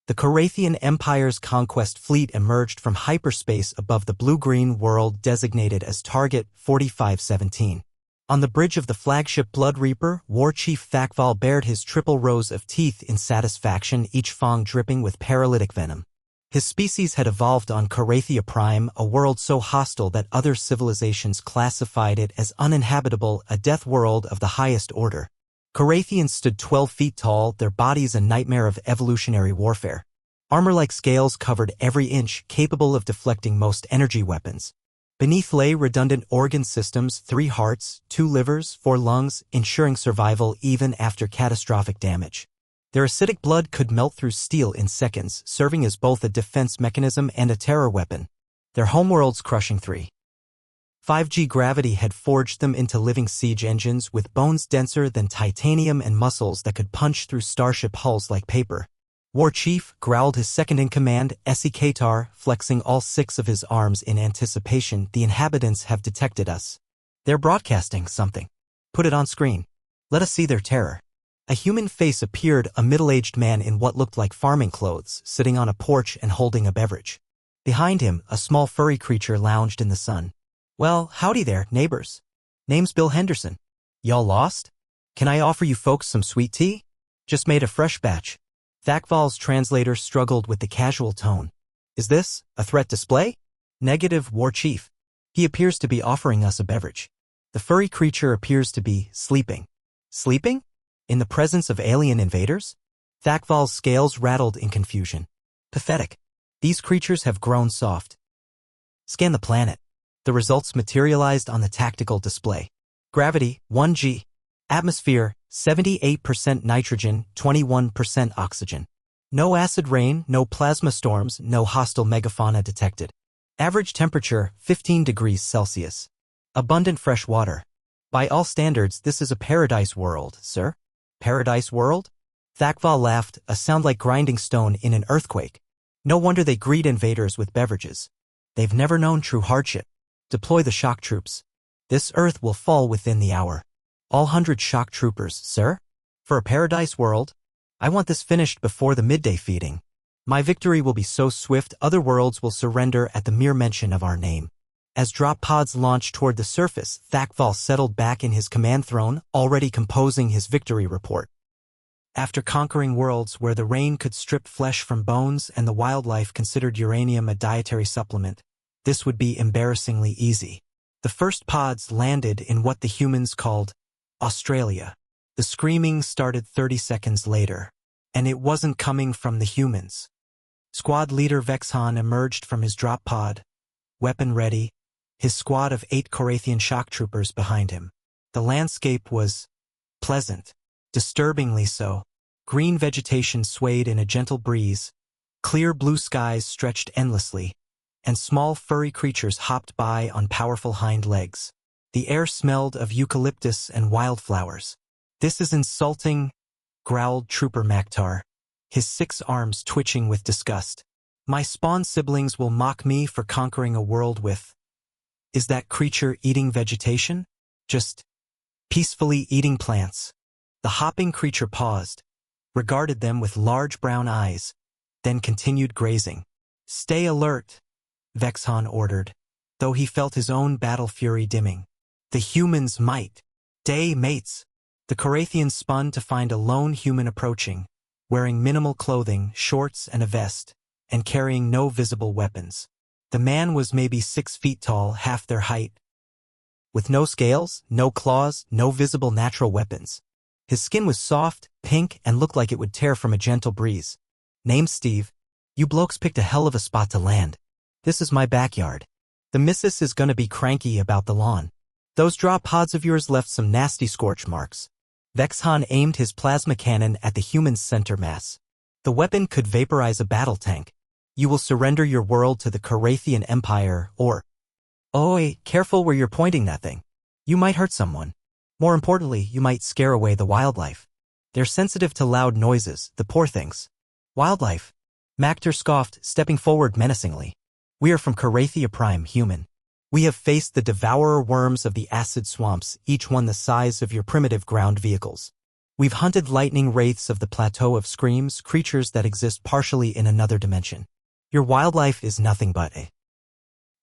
The Carathian Empire's conquest fleet emerged from hyperspace above the blue-green world designated as Target 4517. On the bridge of the flagship Blood Reaper, War Chief Thakval bared his triple rows of teeth in satisfaction, each fang dripping with paralytic venom. His species had evolved on Carathia Prime, a world so hostile that other civilizations classified it as uninhabitable, a death world of the highest order. Carathians stood 12 feet tall, their bodies a nightmare of evolutionary warfare. Armor-like scales covered every inch, capable of deflecting most energy weapons. Beneath lay redundant organ systems, 3 hearts, 2 livers, 4 lungs, ensuring survival even after catastrophic damage. Their acidic blood could melt through steel in seconds, serving as both a defense mechanism and a terror weapon. Their homeworld's crushing 5G gravity had forged them into living siege engines with bones denser than titanium and muscles that could punch through starship hulls like paper. War Chief growled his second-in-command, Essie Katar, flexing all 6 of his arms in anticipation. The inhabitants have detected us. They're broadcasting something. Put it on screen. Let us see their terror. A human face appeared, a middle-aged man in what looked like farming clothes, sitting on a porch and holding a beverage. Behind him, a small furry creature lounged in the sun. Well, howdy there, neighbors. Name's Bill Henderson. Y'all lost? Can I offer you folks some sweet tea? Just made a fresh batch. Thakval's translator struggled with the casual tone. Is this a threat display? Negative, War Chief. He appears to be offering us a beverage. The furry creature appears to be sleeping. Sleeping? In the presence of alien invaders? Thakval's scales rattled in confusion. Pathetic. These creatures have grown soft. Scan the planet. The results materialized on the tactical display. Gravity, 1G. Atmosphere, 78% nitrogen, 21% oxygen. No acid rain, no plasma storms, no hostile megafauna detected. Average temperature, 15 degrees Celsius. Abundant fresh water. By all standards, this is a paradise world, sir. Paradise world? Thakval laughed, a sound like grinding stone in an earthquake. No wonder they greet invaders with beverages. They've never known true hardship. Deploy the shock troops. This Earth will fall within the hour. All 100 shock troopers, sir? For a paradise world? I want this finished before the midday feeding. My victory will be so swift other worlds will surrender at the mere mention of our name. As drop pods launched toward the surface, Thakval settled back in his command throne, already composing his victory report. After conquering worlds where the rain could strip flesh from bones and the wildlife considered uranium a dietary supplement, this would be embarrassingly easy. The first pods landed in what the humans called Australia. The screaming started 30 seconds later, and it wasn't coming from the humans. Squad leader Vexhan emerged from his drop pod, weapon ready, his squad of 8 Carathian shock troopers behind him. The landscape was pleasant, disturbingly so. Green vegetation swayed in a gentle breeze, clear blue skies stretched endlessly, and small furry creatures hopped by on powerful hind legs. The air smelled of eucalyptus and wildflowers. This is insulting, growled Trooper Maktar, his 6 arms twitching with disgust. My spawn siblings will mock me for conquering a world with. Is that creature eating vegetation? Just peacefully eating plants. The hopping creature paused, regarded them with large brown eyes, then continued grazing. Stay alert, Vexhan ordered, though he felt his own battle fury dimming. The humans might. Day mates. The Carathians spun to find a lone human approaching, wearing minimal clothing, shorts and a vest, and carrying no visible weapons. The man was maybe 6 feet tall, half their height. With no scales, no claws, no visible natural weapons. His skin was soft, pink, and looked like it would tear from a gentle breeze. Name's Steve. You blokes picked a hell of a spot to land. This is my backyard. The missus is gonna be cranky about the lawn. Those drop pods of yours left some nasty scorch marks. Vexhan aimed his plasma cannon at the human's center mass. The weapon could vaporize a battle tank. You will surrender your world to the Carathian Empire, or... Oi, careful where you're pointing that thing. You might hurt someone. More importantly, you might scare away the wildlife. They're sensitive to loud noises, the poor things. Wildlife. Maktar scoffed, stepping forward menacingly. We are from Carathia Prime, human. We have faced the devourer worms of the acid swamps, each one the size of your primitive ground vehicles. We've hunted lightning wraiths of the Plateau of Screams, creatures that exist partially in another dimension. Your wildlife is nothing but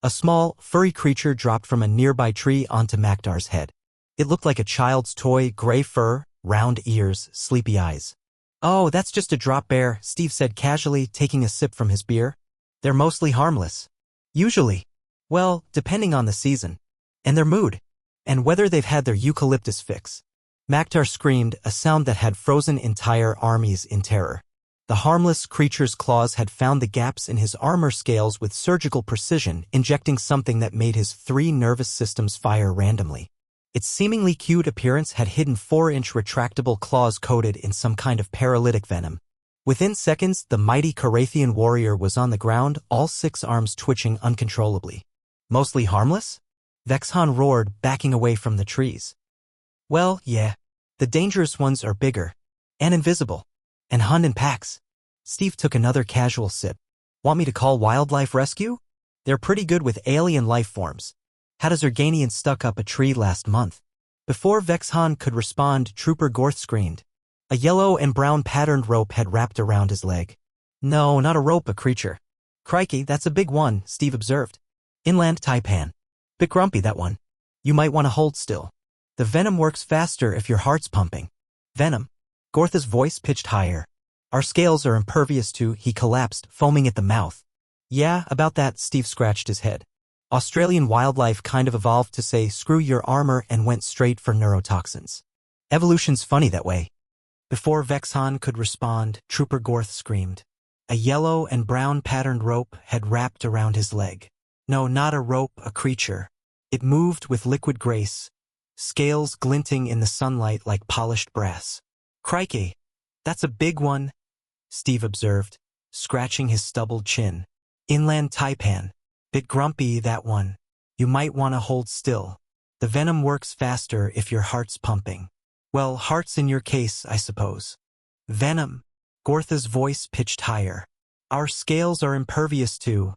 a small, furry creature dropped from a nearby tree onto Makdar's head. It looked like a child's toy, gray fur, round ears, sleepy eyes. Oh, that's just a drop bear, Steve said casually, taking a sip from his beer. They're mostly harmless. Usually. Well, depending on the season. And their mood. And whether they've had their eucalyptus fix. Makdar screamed, a sound that had frozen entire armies in terror. The harmless creature's claws had found the gaps in his armor scales with surgical precision, injecting something that made his 3 nervous systems fire randomly. Its seemingly cute appearance had hidden 4-inch retractable claws coated in some kind of paralytic venom. Within seconds, the mighty Carathian warrior was on the ground, all 6 arms twitching uncontrollably. Mostly harmless? Vexhan roared, backing away from the trees. Well, yeah. The dangerous ones are bigger. And invisible. And hunt in packs. Steve took another casual sip. Want me to call wildlife rescue? They're pretty good with alien life forms. Had a Zerganian stuck up a tree last month. Before Vexhan could respond, Trooper Gorth screamed. A yellow and brown patterned rope had wrapped around his leg. No, not a rope, a creature. Crikey, that's a big one, Steve observed. Inland taipan. Bit grumpy, that one. You might want to hold still. The venom works faster if your heart's pumping. Venom? Gortha's voice pitched higher. Our scales are impervious to, he collapsed, foaming at the mouth. Yeah, about that, Steve scratched his head. Australian wildlife kind of evolved to say screw your armor and went straight for neurotoxins. Evolution's funny that way. Before Vexhan could respond, Trooper Gorth screamed. A yellow and brown patterned rope had wrapped around his leg. No, not a rope, a creature. It moved with liquid grace, scales glinting in the sunlight like polished brass. Crikey, that's a big one, Steve observed, scratching his stubbled chin. Inland taipan. Bit grumpy, that one. You might want to hold still. The venom works faster if your heart's pumping. Well, heart's in your case, I suppose. Venom. Gortha's voice pitched higher. Our scales are impervious to.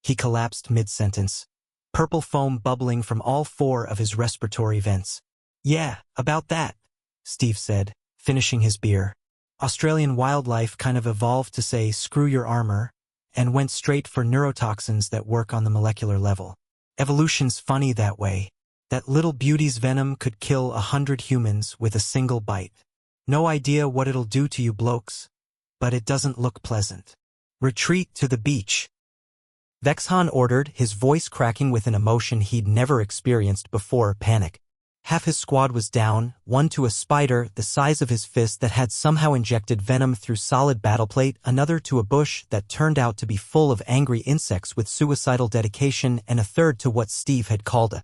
He collapsed mid-sentence, purple foam bubbling from all 4 of his respiratory vents. Yeah, about that, Steve said, finishing his beer. Australian wildlife kind of evolved to say screw your armor, and went straight for neurotoxins that work on the molecular level. Evolution's funny that way. That little beauty's venom could kill 100 humans with a single bite. No idea what it'll do to you blokes. But it doesn't look pleasant. Retreat to the beach. Vexhan ordered, his voice cracking with an emotion he'd never experienced before, panic. Half his squad was down, one to a spider the size of his fist that had somehow injected venom through solid battleplate, another to a bush that turned out to be full of angry insects with suicidal dedication, and a third to what Steve had called a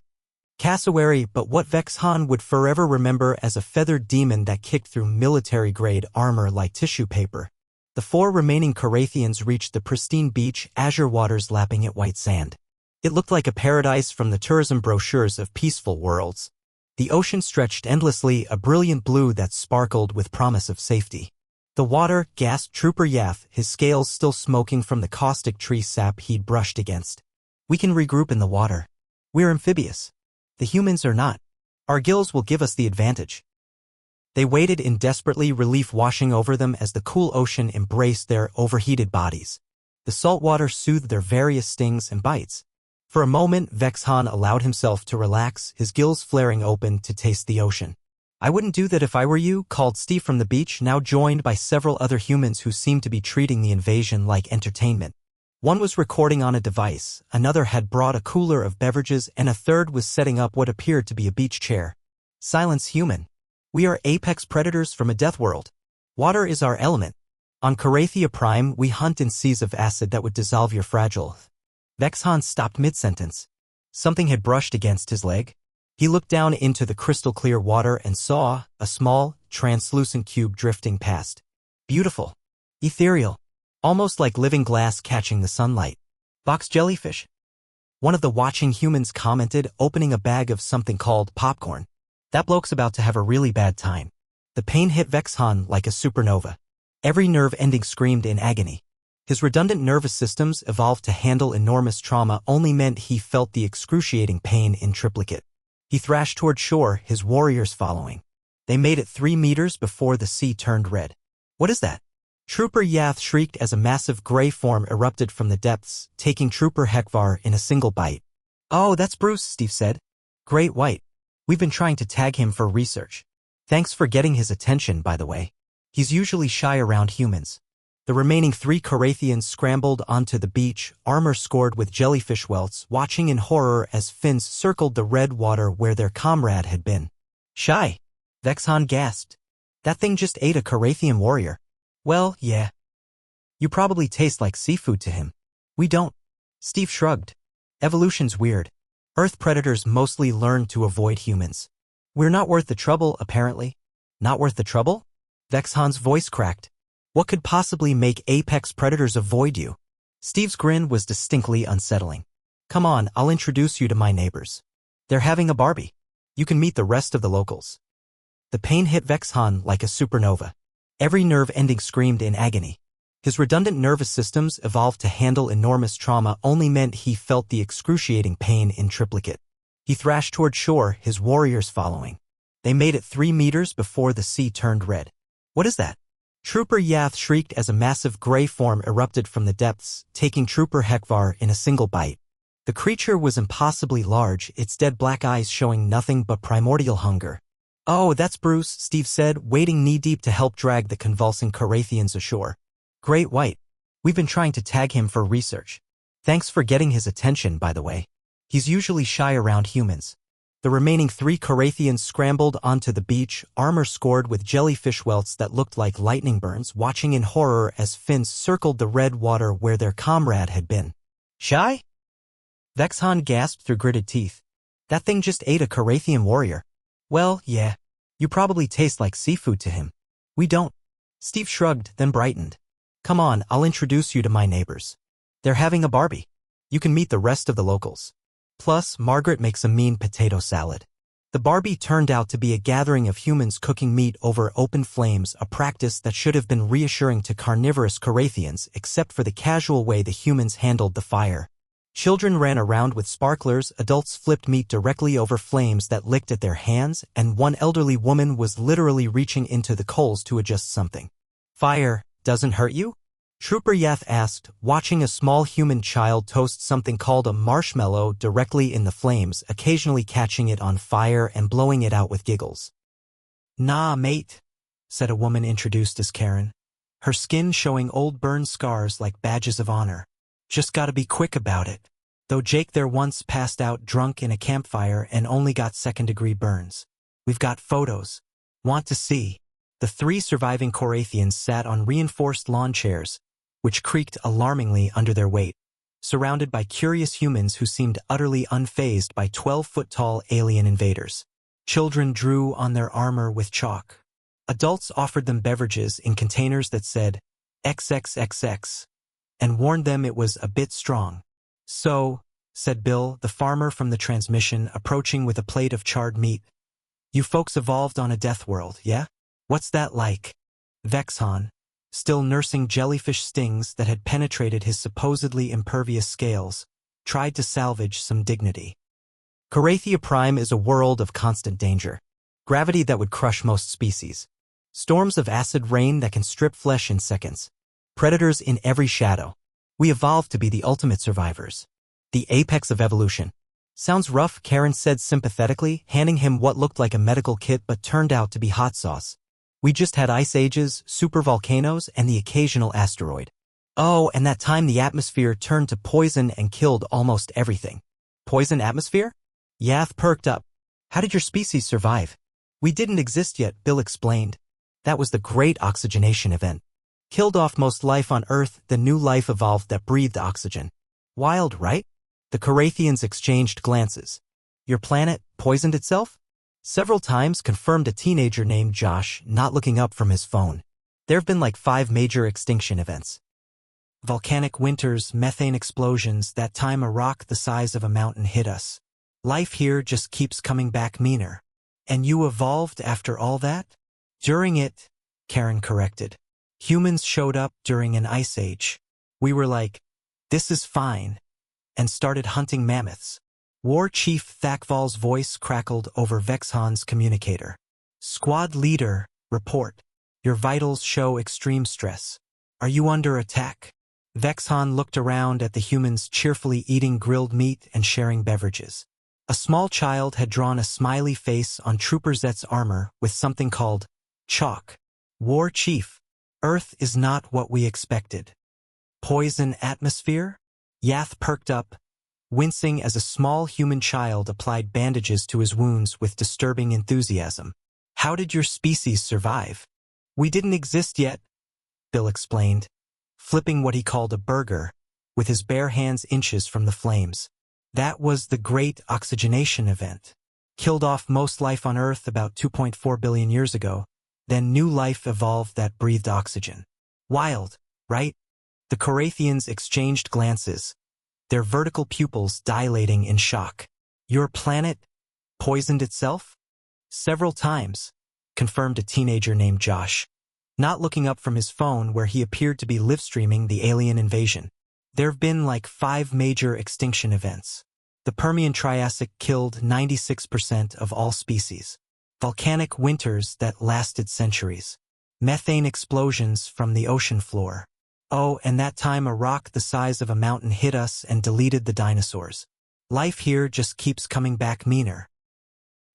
cassowary, but what Vexhan would forever remember as a feathered demon that kicked through military-grade armor like tissue paper. The 4 remaining Carathians reached the pristine beach, azure waters lapping at white sand. It looked like a paradise from the tourism brochures of peaceful worlds. The ocean stretched endlessly, a brilliant blue that sparkled with promise of safety. The water, gasped Trooper Yath, his scales still smoking from the caustic tree sap he'd brushed against. We can regroup in the water. We're amphibious. The humans are not. Our gills will give us the advantage. They waited in desperately, relief washing over them as the cool ocean embraced their overheated bodies. The salt water soothed their various stings and bites. For a moment, Vexhan allowed himself to relax, his gills flaring open to taste the ocean. I wouldn't do that if I were you, called Steve from the beach, now joined by several other humans who seemed to be treating the invasion like entertainment. One was recording on a device, another had brought a cooler of beverages, and a third was setting up what appeared to be a beach chair. Silence, human. We are apex predators from a death world. Water is our element. On Carathia Prime, we hunt in seas of acid that would dissolve your fragile. Vexhan stopped mid-sentence. Something had brushed against his leg. He looked down into the crystal-clear water and saw a small, translucent cube drifting past. Beautiful. Ethereal. Almost like living glass catching the sunlight. Box jellyfish. One of the watching humans commented, opening a bag of something called popcorn. That bloke's about to have a really bad time. The pain hit Vexhan like a supernova. Every nerve ending screamed in agony. His redundant nervous systems, evolved to handle enormous trauma, only meant he felt the excruciating pain in triplicate. He thrashed toward shore, his warriors following. They made it 3 meters before the sea turned red. What is that? Trooper Yath shrieked as a massive gray form erupted from the depths, taking Trooper HFY in a single bite. Oh, that's Bruce, Steve said. Great white. We've been trying to tag him for research. Thanks for getting his attention, by the way. He's usually shy around humans. The remaining 3 Carathians scrambled onto the beach, armor scored with jellyfish welts, watching in horror as fins circled the red water where their comrade had been. Shy? Vexhan gasped. That thing just ate a Carathian warrior. Well, yeah. You probably taste like seafood to him. We don't. Steve shrugged. Evolution's weird. Earth predators mostly learn to avoid humans. We're not worth the trouble, apparently. Not worth the trouble? Vexhan's voice cracked. What could possibly make apex predators avoid you? Steve's grin was distinctly unsettling. Come on, I'll introduce you to my neighbors. They're having a Barbie. You can meet the rest of the locals. The pain hit Vexhan like a supernova. Every nerve ending screamed in agony. His redundant nervous systems evolved to handle enormous trauma only meant he felt the excruciating pain in triplicate. He thrashed toward shore, his warriors following. They made it 3 meters before the sea turned red. What is that? Trooper Yath shrieked as a massive gray form erupted from the depths, taking Trooper HFY in a single bite. The creature was impossibly large, its dead black eyes showing nothing but primordial hunger. Oh, that's Bruce, Steve said, wading knee-deep to help drag the convulsing Carathians ashore. Great white. We've been trying to tag him for research. Thanks for getting his attention, by the way. He's usually shy around humans. The remaining 3 Carathians scrambled onto the beach, armor scored with jellyfish welts that looked like lightning burns, watching in horror as fins circled the red water where their comrade had been. Shy? Vexhan gasped through gritted teeth. That thing just ate a Carathian warrior. Well, yeah. You probably taste like seafood to him. We don't. Steve shrugged, then brightened. Come on, I'll introduce you to my neighbors. They're having a Barbie. You can meet the rest of the locals. Plus, Margaret makes a mean potato salad. The Barbie turned out to be a gathering of humans cooking meat over open flames, a practice that should have been reassuring to carnivorous Carathians except for the casual way the humans handled the fire. Children ran around with sparklers, adults flipped meat directly over flames that licked at their hands, and one elderly woman was literally reaching into the coals to adjust something. Fire doesn't hurt you? Trooper Yath asked, watching a small human child toast something called a marshmallow directly in the flames, occasionally catching it on fire and blowing it out with giggles. Nah, mate, said a woman introduced as Karen, her skin showing old burn scars like badges of honor. Just gotta be quick about it. Though Jake there once passed out drunk in a campfire and only got second-degree burns. We've got photos. Want to see? The 3 surviving Carathians sat on reinforced lawn chairs, which creaked alarmingly under their weight, surrounded by curious humans who seemed utterly unfazed by 12-foot-tall alien invaders. Children drew on their armor with chalk. Adults offered them beverages in containers that said XXXX and warned them it was a bit strong. So, said Bill, the farmer from the transmission, approaching with a plate of charred meat. You folks evolved on a death world, yeah? What's that like? Vexhan, still nursing jellyfish stings that had penetrated his supposedly impervious scales, tried to salvage some dignity. Carathia Prime is a world of constant danger. Gravity that would crush most species. Storms of acid rain that can strip flesh in seconds. Predators in every shadow. We evolved to be the ultimate survivors. The apex of evolution. Sounds rough, Karen said sympathetically, handing him what looked like a medical kit but turned out to be hot sauce. We just had ice ages, supervolcanoes, and the occasional asteroid. Oh, and that time the atmosphere turned to poison and killed almost everything. Poison atmosphere? Yath perked up. How did your species survive? We didn't exist yet, Bill explained. That was the Great Oxygenation Event. Killed off most life on Earth, then new life evolved that breathed oxygen. Wild, right? The Carathians exchanged glances. Your planet poisoned itself? Several times, confirmed a teenager named Josh, not looking up from his phone. There have been like 5 major extinction events. Volcanic winters, methane explosions, that time a rock the size of a mountain hit us. Life here just keeps coming back meaner. And you evolved after all that? During it, Karen corrected. Humans showed up during an ice age. We were like, this is fine, and started hunting mammoths. War Chief Thakval's voice crackled over Vexhan's communicator. Squad leader, report. Your vitals show extreme stress. Are you under attack? Vexhan looked around at the humans cheerfully eating grilled meat and sharing beverages. A small child had drawn a smiley face on Trooper Zet's armor with something called chalk. War Chief, Earth is not what we expected. Poison atmosphere? Yath perked up, wincing as a small human child applied bandages to his wounds with disturbing enthusiasm. How did your species survive? We didn't exist yet, Bill explained, flipping what he called a burger, with his bare hands inches from the flames. That was the Great Oxygenation Event. Killed off most life on Earth about 2.4 billion years ago, then new life evolved that breathed oxygen. Wild, right? The Korathians exchanged glances, their vertical pupils dilating in shock. Your planet poisoned itself? Several times, confirmed a teenager named Josh, not looking up from his phone where he appeared to be live-streaming the alien invasion. There have been like 5 major extinction events. The Permian-Triassic killed 96% of all species. Volcanic winters that lasted centuries. Methane explosions from the ocean floor. Oh, and that time a rock the size of a mountain hit us and deleted the dinosaurs. Life here just keeps coming back meaner.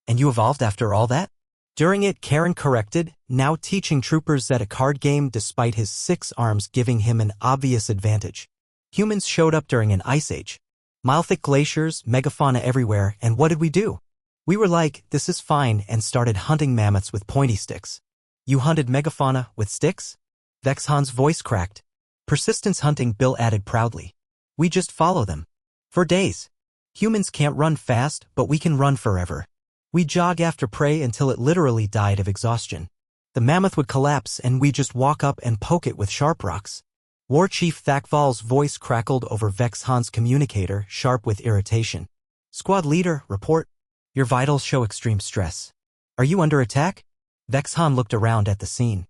And you evolved after all that? During it, Karen corrected, now teaching troopers that a card game despite his 6 arms giving him an obvious advantage. Humans showed up during an ice age. Mile-thick glaciers, megafauna everywhere, and what did we do? We were like, this is fine, and started hunting mammoths with pointy sticks. You hunted megafauna with sticks? Vexhan's voice cracked. Persistence hunting, Bill added proudly. We just follow them. For days. Humans can't run fast, but we can run forever. We jog after prey until it literally died of exhaustion. The mammoth would collapse and we just walk up and poke it with sharp rocks. War Chief Thakval's voice crackled over Vexhan's communicator, sharp with irritation. Squad leader, report. Your vitals show extreme stress. Are you under attack? Vexhan looked around at the scene.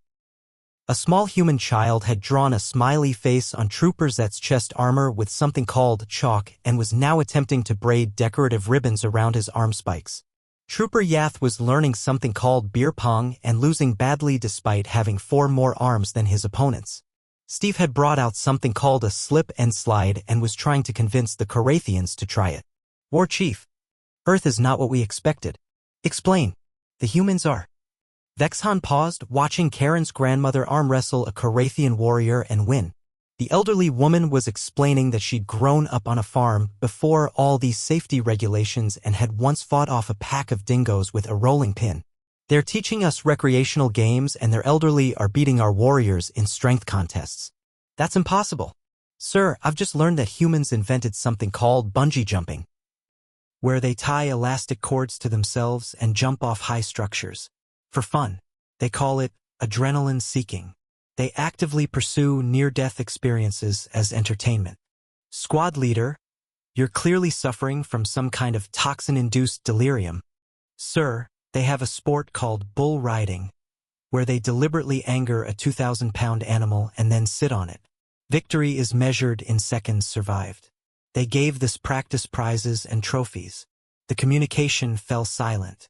A small human child had drawn a smiley face on Trooper Zet's chest armor with something called chalk and was now attempting to braid decorative ribbons around his arm spikes. Trooper Yath was learning something called beer pong and losing badly despite having 4 more arms than his opponents. Steve had brought out something called a slip and slide and was trying to convince the Korathians to try it. War Chief, Earth is not what we expected. Explain. The humans are. Vexhan paused, watching Karen's grandmother arm wrestle a Korathian warrior and win. The elderly woman was explaining that she'd grown up on a farm before all these safety regulations and had once fought off a pack of dingoes with a rolling pin. They're teaching us recreational games and their elderly are beating our warriors in strength contests. That's impossible. Sir, I've just learned that humans invented something called bungee jumping, where they tie elastic cords to themselves and jump off high structures. For fun. They call it adrenaline seeking. They actively pursue near-death experiences as entertainment. Squad leader, you're clearly suffering from some kind of toxin-induced delirium. Sir, they have a sport called bull riding, where they deliberately anger a 2,000-pound animal and then sit on it. Victory is measured in seconds survived. They gave this practice prizes and trophies. The communication fell silent.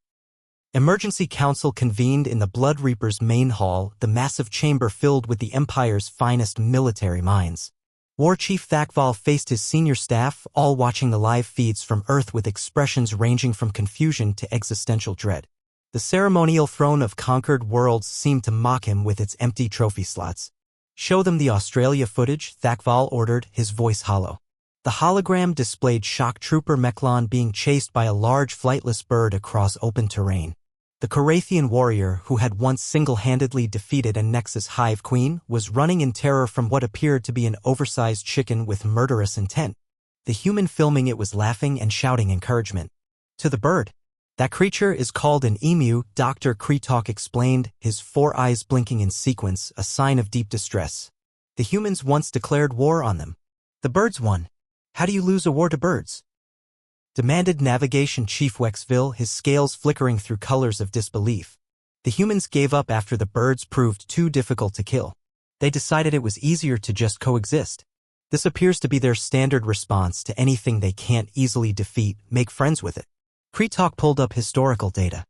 Emergency Council convened in the Blood Reaper's main hall, the massive chamber filled with the Empire's finest military minds. War Chief Thakval faced his senior staff, all watching the live feeds from Earth with expressions ranging from confusion to existential dread. The ceremonial throne of conquered worlds seemed to mock him with its empty trophy slots. Show them the Australia footage, Thakval ordered, his voice hollow. The hologram displayed shock trooper Mechlon being chased by a large flightless bird across open terrain. The Korathian warrior, who had once single-handedly defeated a Nexus Hive Queen, was running in terror from what appeared to be an oversized chicken with murderous intent. The human filming it was laughing and shouting encouragement. To the bird. That creature is called an emu, Dr. Kreetalk explained, his 4 eyes blinking in sequence, a sign of deep distress. The humans once declared war on them. The birds won. How do you lose a war to birds? Demanded Navigation Chief Wexville, his scales flickering through colors of disbelief. The humans gave up after the birds proved too difficult to kill. They decided it was easier to just coexist. This appears to be their standard response to anything they can't easily defeat, make friends with it. Kreetalk pulled up historical data.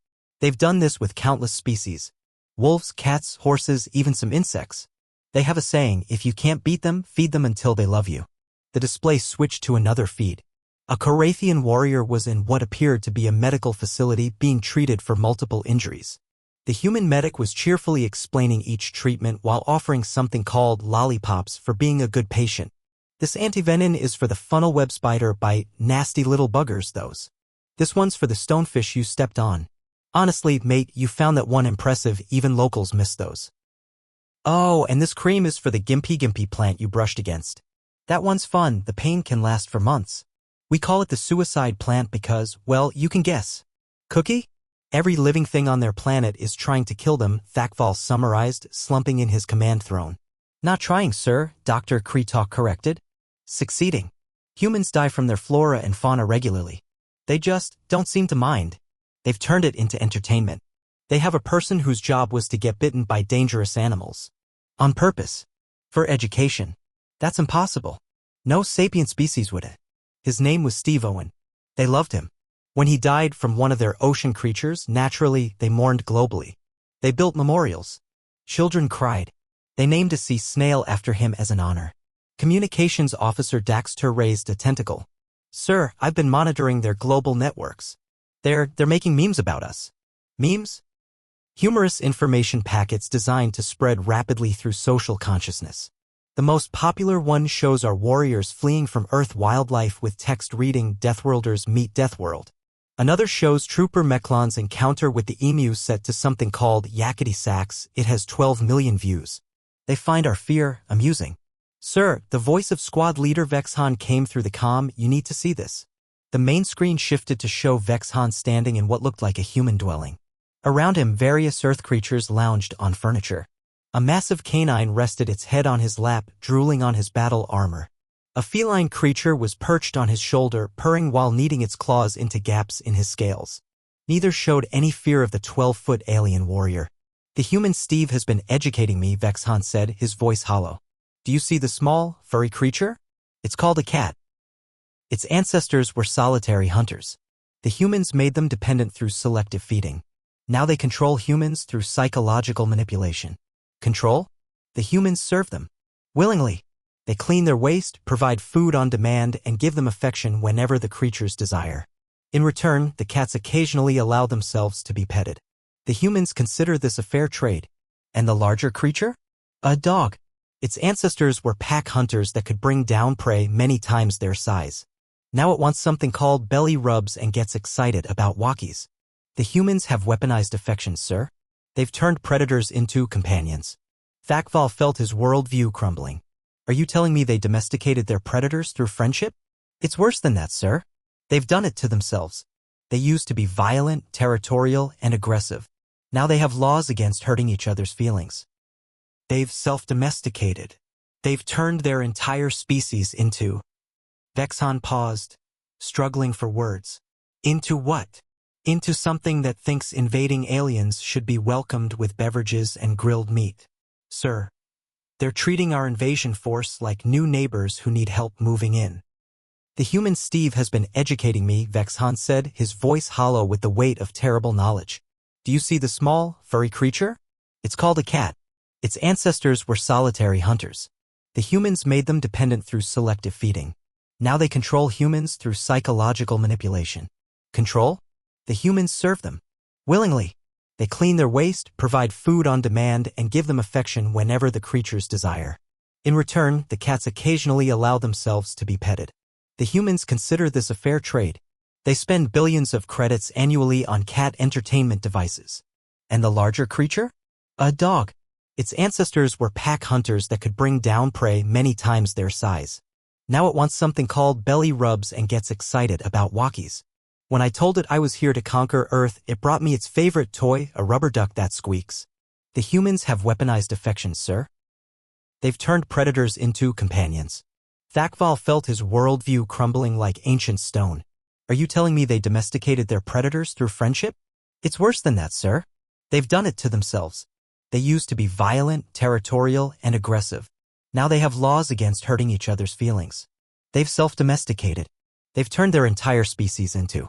They've done this with countless species. Wolves, cats, horses, even some insects. They have a saying, if you can't beat them, feed them until they love you. The display switched to another feed. A Korathian warrior was in what appeared to be a medical facility being treated for multiple injuries. The human medic was cheerfully explaining each treatment while offering something called lollipops for being a good patient. This antivenin is for the funnel web spider bite, nasty little buggers those. This one's for the stonefish you stepped on. Honestly, mate, you found that one impressive, even locals miss those. Oh, and this cream is for the gimpy plant you brushed against. That one's fun, the pain can last for months. We call it the suicide plant because, well, you can guess. Cookie? Every living thing on their planet is trying to kill them, Thakval summarized, slumping in his command throne. Not trying, sir, Dr. Kretok corrected. Succeeding. Humans die from their flora and fauna regularly. They just don't seem to mind. They've turned it into entertainment. They have a person whose job was to get bitten by dangerous animals. On purpose. For education. That's impossible. No sapient species would it. His name was Steve Owen. They loved him. When he died from one of their ocean creatures, naturally, they mourned globally. They built memorials. Children cried. They named a sea snail after him as an honor. Communications officer Daxter raised a tentacle. Sir, I've been monitoring their global networks. They're making memes about us. Memes? Humorous information packets designed to spread rapidly through social consciousness. The most popular one shows our warriors fleeing from Earth wildlife with text reading Deathworlders meet Deathworld. Another shows Trooper Mechlon's encounter with the emu set to something called Yakety Sax. It has 12 million views. They find our fear amusing. Sir, the voice of squad leader Vexhan came through the comm. You need to see this. The main screen shifted to show Vexhan standing in what looked like a human dwelling. Around him, various earth creatures lounged on furniture. A massive canine rested its head on his lap, drooling on his battle armor. A feline creature was perched on his shoulder, purring while kneading its claws into gaps in his scales. Neither showed any fear of the 12-foot alien warrior. The human Steve has been educating me, Vexhan said, his voice hollow. Do you see the small, furry creature? It's called a cat. Its ancestors were solitary hunters. The humans made them dependent through selective feeding. Now they control humans through psychological manipulation. Control? The humans serve them. Willingly. They clean their waste, provide food on demand, and give them affection whenever the creatures desire. In return, the cats occasionally allow themselves to be petted. The humans consider this a fair trade. And the larger creature? A dog. Its ancestors were pack hunters that could bring down prey many times their size. Now it wants something called belly rubs and gets excited about walkies. The humans have weaponized affection, sir. They've turned predators into companions. Thakval felt his worldview crumbling. Are you telling me they domesticated their predators through friendship? It's worse than that, sir. They've done it to themselves. They used to be violent, territorial, and aggressive. Now they have laws against hurting each other's feelings. They've self-domesticated. They've turned their entire species into... Vexhan paused, struggling for words. Into what? Into something that thinks invading aliens should be welcomed with beverages and grilled meat. Sir, they're treating our invasion force like new neighbors who need help moving in. The human Steve has been educating me, Vexhan said, his voice hollow with the weight of terrible knowledge. Do you see the small, furry creature? It's called a cat. Its ancestors were solitary hunters. The humans made them dependent through selective feeding. Now they control humans through psychological manipulation. Control? The humans serve them. Willingly. They clean their waste, provide food on demand, and give them affection whenever the creatures desire. In return, the cats occasionally allow themselves to be petted. The humans consider this a fair trade. They spend billions of credits annually on cat entertainment devices. And the larger creature? A dog. Its ancestors were pack hunters that could bring down prey many times their size. Now it wants something called belly rubs and gets excited about walkies. When I told it I was here to conquer Earth, it brought me its favorite toy, a rubber duck that squeaks. The humans have weaponized affection, sir. They've turned predators into companions. Thakval felt his worldview crumbling like ancient stone. Are you telling me they domesticated their predators through friendship? It's worse than that, sir. They've done it to themselves. They used to be violent, territorial, and aggressive. Now they have laws against hurting each other's feelings. They've self-domesticated. They've turned their entire species into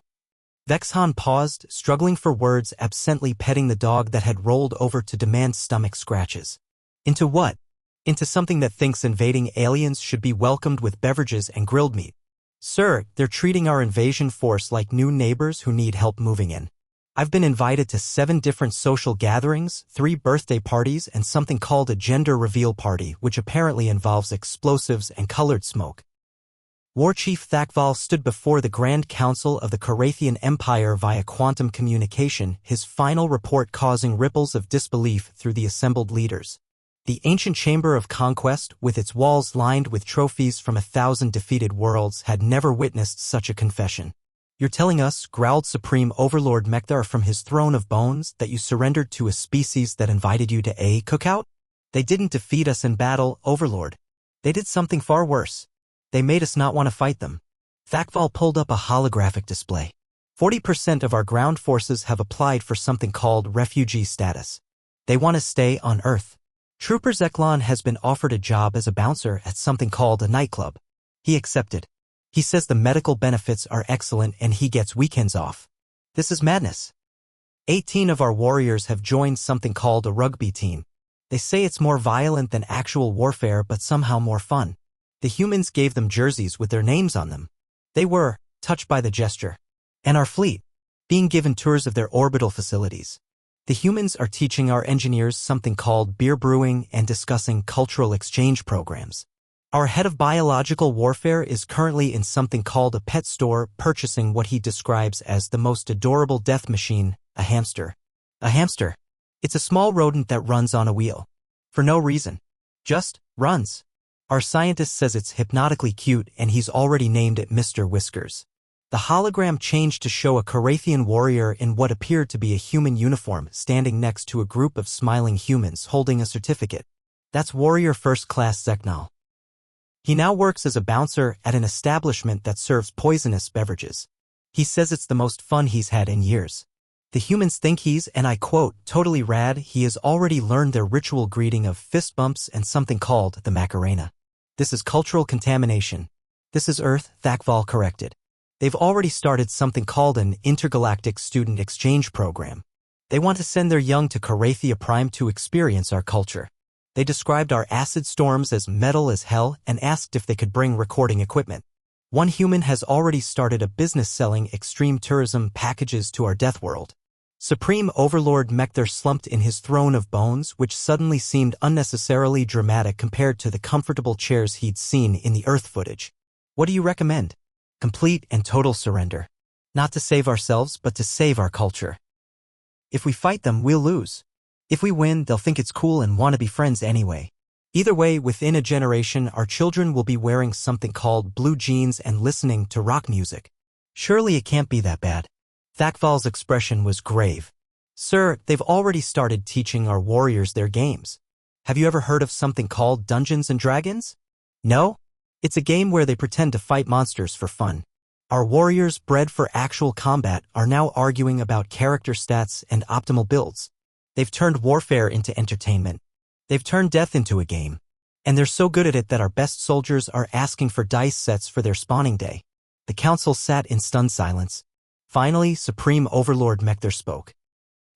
Vexhan paused, struggling for words, absently petting the dog that had rolled over to demand stomach scratches. Into what? Into something that thinks invading aliens should be welcomed with beverages and grilled meat. Sir, they're treating our invasion force like new neighbors who need help moving in. I've been invited to 7 different social gatherings, 3 birthday parties, and something called a gender reveal party, which apparently involves explosives and colored smoke. War Chief Thakval stood before the Grand Council of the Carathian Empire via quantum communication, his final report causing ripples of disbelief through the assembled leaders. The ancient chamber of conquest, with its walls lined with trophies from 1,000 defeated worlds, had never witnessed such a confession. You're telling us, growled Supreme Overlord Mekthar from his throne of bones, that you surrendered to a species that invited you to a cookout? They didn't defeat us in battle, Overlord. They did something far worse. They made us not want to fight them. Thakval pulled up a holographic display. 40% of our ground forces have applied for something called refugee status. They want to stay on Earth. Trooper Zeklon has been offered a job as a bouncer at something called a nightclub. He accepted. He says the medical benefits are excellent and he gets weekends off. This is madness. 18 of our warriors have joined something called a rugby team. They say it's more violent than actual warfare but somehow more fun. The humans gave them jerseys with their names on them. They were touched by the gesture. And our fleet, being given tours of their orbital facilities. The humans are teaching our engineers something called beer brewing and discussing cultural exchange programs. Our head of biological warfare is currently in something called a pet store purchasing what he describes as the most adorable death machine, a hamster. A hamster. It's a small rodent that runs on a wheel. For no reason. Just runs. Our scientist says it's hypnotically cute and he's already named it Mr. Whiskers. The hologram changed to show a Carathian warrior in what appeared to be a human uniform standing next to a group of smiling humans holding a certificate. That's Warrior First Class Zeknal. He now works as a bouncer at an establishment that serves poisonous beverages. He says it's the most fun he's had in years. The humans think he's, and I quote, totally rad. He has already learned their ritual greeting of fist bumps and something called the Macarena. This is cultural contamination. This is Earth, Thakval corrected. They've already started something called an intergalactic student exchange program. They want to send their young to Carathia Prime to experience our culture. They described our acid storms as metal as hell and asked if they could bring recording equipment. One human has already started a business selling extreme tourism packages to our death world. Supreme Overlord Mekthar slumped in his throne of bones, which suddenly seemed unnecessarily dramatic compared to the comfortable chairs he'd seen in the Earth footage. What do you recommend? Complete and total surrender. Not to save ourselves, but to save our culture. If we fight them, we'll lose. If we win, they'll think it's cool and want to be friends anyway. Either way, within a generation, our children will be wearing something called blue jeans and listening to rock music. Surely it can't be that bad. Thakval's expression was grave. Sir, they've already started teaching our warriors their games. Have you ever heard of something called Dungeons and Dragons? No? It's a game where they pretend to fight monsters for fun. Our warriors, bred for actual combat, are now arguing about character stats and optimal builds. They've turned warfare into entertainment. They've turned death into a game. And they're so good at it that our best soldiers are asking for dice sets for their spawning day. The council sat in stunned silence. Finally, Supreme Overlord Mekthar spoke.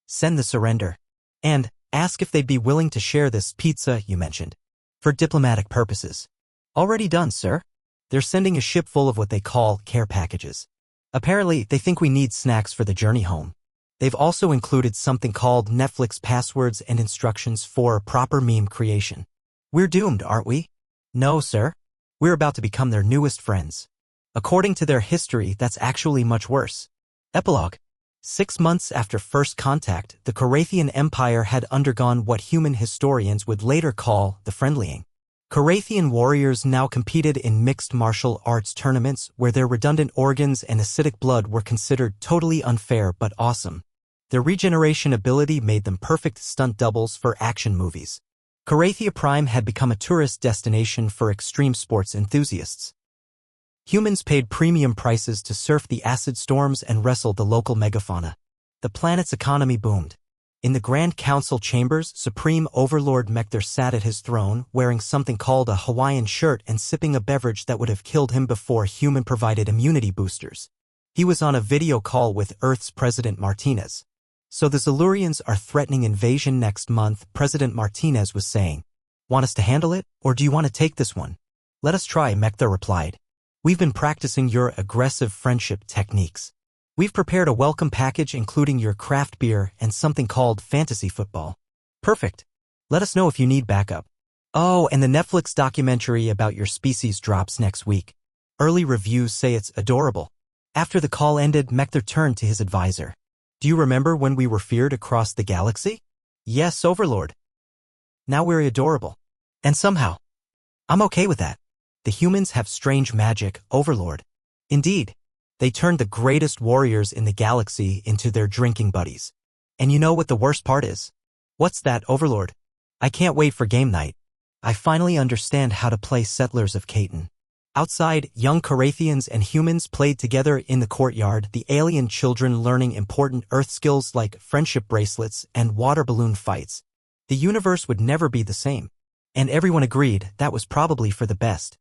Send the surrender. And ask if they'd be willing to share this pizza you mentioned. For diplomatic purposes. Already done, sir. They're sending a ship full of what they call care packages. Apparently, they think we need snacks for the journey home. They've also included something called Netflix passwords and instructions for proper meme creation. We're doomed, aren't we? No, sir. We're about to become their newest friends. According to their history, that's actually much worse. Epilogue. 6 months after first contact, the Carathian Empire had undergone what human historians would later call the Friendlying. Carathian warriors now competed in mixed martial arts tournaments where their redundant organs and acidic blood were considered totally unfair but awesome. Their regeneration ability made them perfect stunt doubles for action movies. Carathia Prime had become a tourist destination for extreme sports enthusiasts. Humans paid premium prices to surf the acid storms and wrestle the local megafauna. The planet's economy boomed. In the Grand Council chambers, Supreme Overlord Mekthar sat at his throne, wearing something called a Hawaiian shirt and sipping a beverage that would have killed him before human-provided immunity boosters. He was on a video call with Earth's President Martinez. So the Silurians are threatening invasion next month, President Martinez was saying. Want us to handle it, or do you want to take this one? Let us try, Mectha replied. We've been practicing your aggressive friendship techniques. We've prepared a welcome package including your craft beer and something called fantasy football. Perfect. Let us know if you need backup. Oh, and the Netflix documentary about your species drops next week. Early reviews say it's adorable. After the call ended, Mectha turned to his advisor. Do you remember when we were feared across the galaxy? Yes, Overlord. Now we're adorable. And somehow, I'm okay with that. The humans have strange magic, Overlord. Indeed, they turned the greatest warriors in the galaxy into their drinking buddies. And you know what the worst part is? What's that, Overlord? I can't wait for game night. I finally understand how to play Settlers of Catan. Outside, young Carathians and humans played together in the courtyard, the alien children learning important Earth skills like friendship bracelets and water balloon fights. The universe would never be the same. And everyone agreed that was probably for the best.